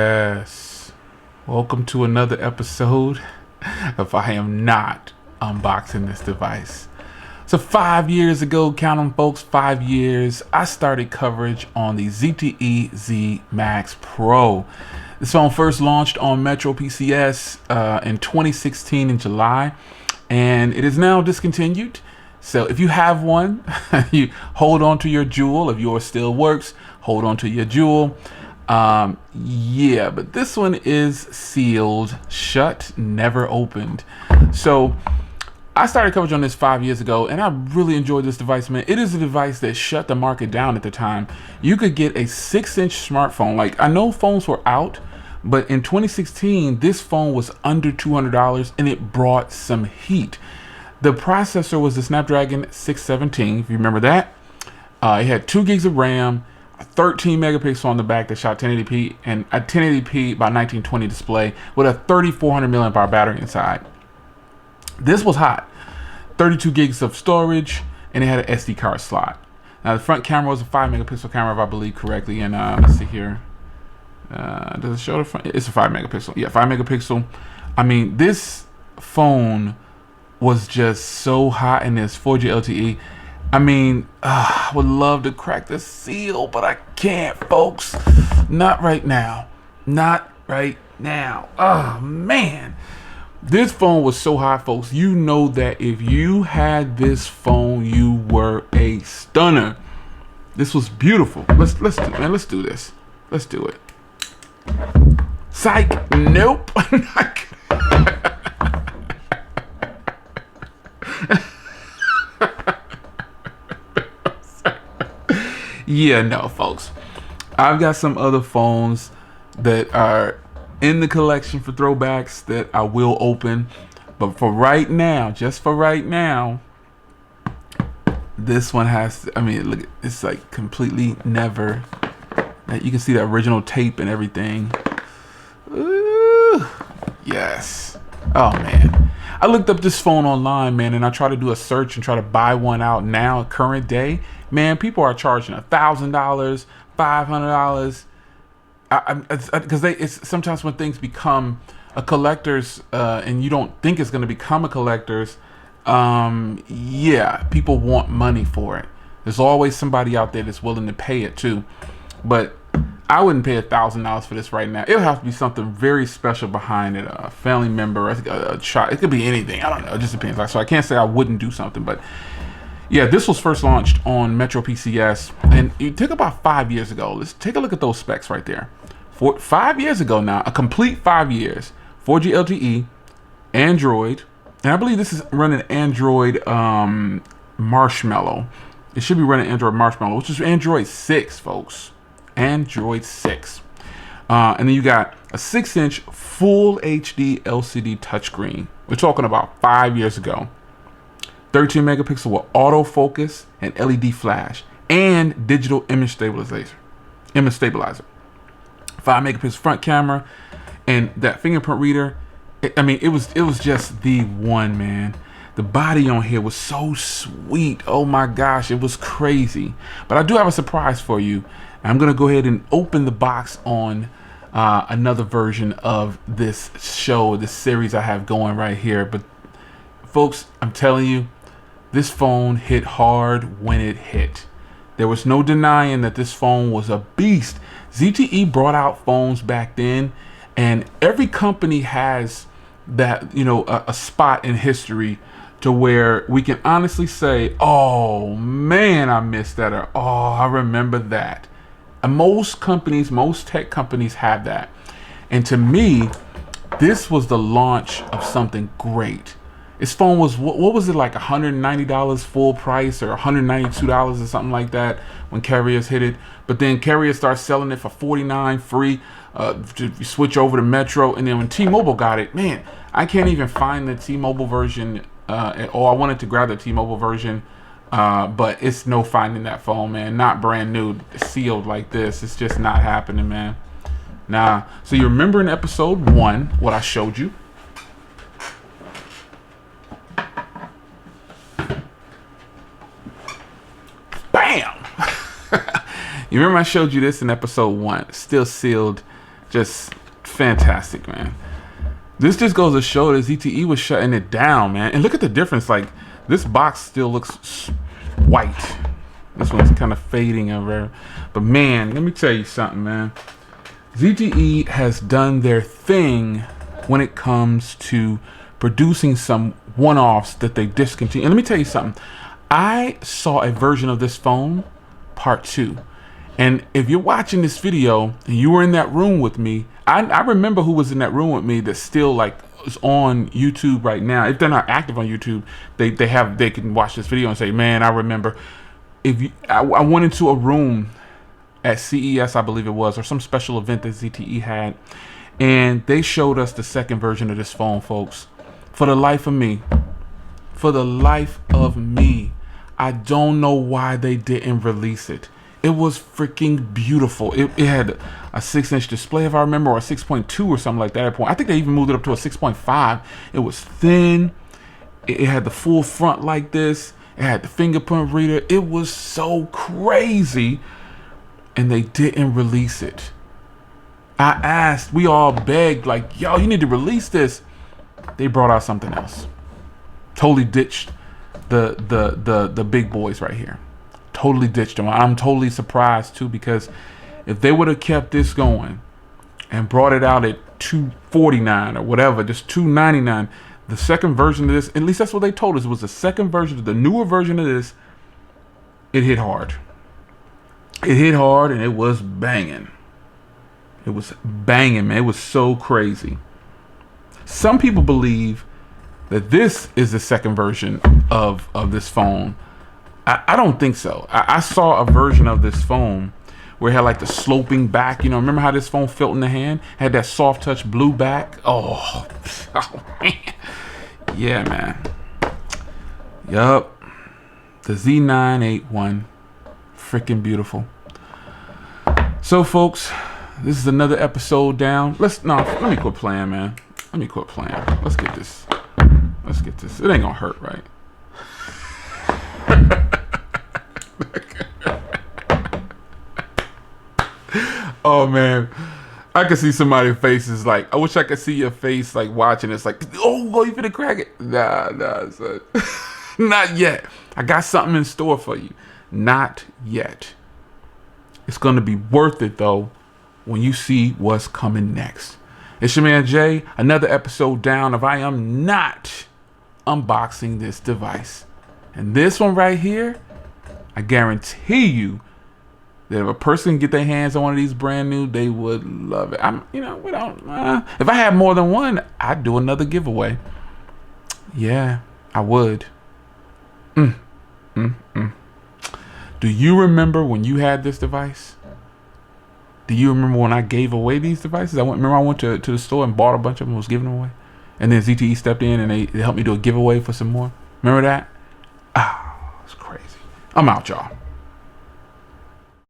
Yes. Welcome to another episode of I Am Not Unboxing This Device. So 5 years ago, count 'em folks, 5 years, I started coverage on the ZTE Z Max Pro. This phone first launched on Metro PCS in 2016 in July, and it is now discontinued. So if you have one, you hold on to your jewel. If yours still works, hold on to your jewel. Yeah, but this one is sealed shut, never opened. So I started coverage on this 5 years ago, and I really enjoyed this device, man. It is a device that shut the market down at the time. You could get a 6-inch smartphone. Like, I know phones were out, but in 2016, this phone was under $200, and it brought some heat. The processor was the Snapdragon 617, if you remember that. It had 2 gigs of RAM, a 13 megapixel on the back that shot 1080p, and a 1080p by 1920 display with a 3400 milliamp hour battery inside. This was hot. 32 gigs of storage, and it had an SD card slot. Now the front camera was a 5 megapixel camera, if I believe correctly, and let's see here. Does it show the front? It's a 5 megapixel. Yeah, 5 megapixel. I mean, this phone was just so hot in this 4G LTE. I mean, I would love to crack the seal, but I can't, folks. Not right now. Not right now. Oh, man. This phone was so hot, folks. You know that if you had this phone, you were a stunner. This was beautiful. Let's do this. Let's do it. Psych. Nope. Yeah, no, folks. I've got some other phones that are in the collection for throwbacks that I will open. But for right now, just for right now, this one has to, I mean, look, it's like completely never. You can see the original tape and everything. Ooh, yes. Oh, man. I looked up this phone online, man, and I tried to do a search and try to buy one out now, current day. Man, people are charging $1,000, $500. Because it's sometimes when things become a collector's and you don't think it's going to become a collector's, yeah, people want money for it. There's always somebody out there that's willing to pay it too. But I wouldn't pay $1,000 for this right now. It'll have to be something very special behind it. A family member, a child. It could be anything. I don't know. It just depends. So I can't say I wouldn't do something. But yeah, this was first launched on Metro PCS. And it took about 5 years ago. Let's take a look at those specs right there. 5 years ago now, a complete 5 years. 4G LTE, Android. And I believe this is running Android Marshmallow. It should be running Android Marshmallow, which is Android 6, folks. Android 6. And then you got a 6-inch full HD LCD touchscreen. We're talking about 5 years ago. 13 megapixel with autofocus and LED flash and digital image stabilizer. 5 megapixel front camera and that fingerprint reader. I mean, it was just the one, man. The body on here was so sweet. Oh my gosh, it was crazy. But I do have a surprise for you. I'm gonna go ahead and open the box on another version of this show, this series I have going right here. But folks, I'm telling you, this phone hit hard when it hit. There was no denying that this phone was a beast. ZTE brought out phones back then, and every company has that, you know, a spot in history to where we can honestly say, oh man, I missed that, or oh, I remember that. And most companies, most tech companies have that. And to me, this was the launch of something great. This phone was, what was it, like $190 full price or $192 or something like that when carriers hit it. But then carriers start selling it for $49 free to switch over to Metro. And then when T-Mobile got it, man, I can't even find the T-Mobile version at all. I wanted to grab the T-Mobile version, but it's no finding that phone, man. Not brand new, sealed like this. It's just not happening, man. Nah. So you remember in episode 1 what I showed you? Bam! You remember I showed you this in episode 1, still sealed Just fantastic, man. This just goes to show that ZTE was shutting it down, man. And look at the difference. Like, this box still looks white. This one's kind of fading over. But man, let me tell you something, man. ZTE has done their thing when it comes to producing some one-offs that they discontinue. And let me tell you something. I saw a version of this phone, part 2. And if you're watching this video and you were in that room with me, I remember who was in that room with me that still like is on YouTube right now. If they're not active on YouTube, they can watch this video and say, man, I remember. I went into a room at CES, I believe it was, or some special event that ZTE had, and they showed us the second version of this phone, folks. For the life of me, I don't know why they didn't release it. It was freaking beautiful. It had a 6-inch display, if I remember, or a 6.2 or something like that at point. I think they even moved it up to a 6.5. It was thin. It had the full front like this. It had the fingerprint reader. It was so crazy. And they didn't release it. I asked, we all begged, like, yo, you need to release this. They brought out something else. Totally ditched the big boys right here. Totally ditched them. I'm totally surprised too, because if they would have kept this going and brought it out at $249 or whatever, just $299, the second version of this, at least that's what they told us, it was the second version, the newer version of this, it hit hard. It hit hard and it was banging. It was banging, man. It was so crazy. Some people believe that this is the second version of this phone. I don't think so. I saw a version of this phone where it had like the sloping back. You know, remember how this phone felt in the hand? Had that soft touch blue back. Oh man. Yeah, man. Yup. The Z981. Freaking beautiful. So, folks, this is another episode down. Let me quit playing, man. Let me quit playing. Let's get this. It ain't gonna hurt, right? Oh man, I can see somebody's faces like, I wish I could see your face like watching this, like, oh, you finna crack it. Nah, son. Not yet. I got something in store for you. Not yet. It's gonna be worth it though when you see what's coming next. It's your man Jay, another episode down of I am not unboxing this device. And this one right here, I guarantee you that if a person can get their hands on one of these brand new, they would love it. If I had more than one, I'd do another giveaway. Yeah, I would. Do you remember when you had this device? Do you remember when I gave away these devices? I went to the store and bought a bunch of them and was giving them away. And then ZTE stepped in and they helped me do a giveaway for some more. Remember that? Ah, it's crazy. I'm out, y'all.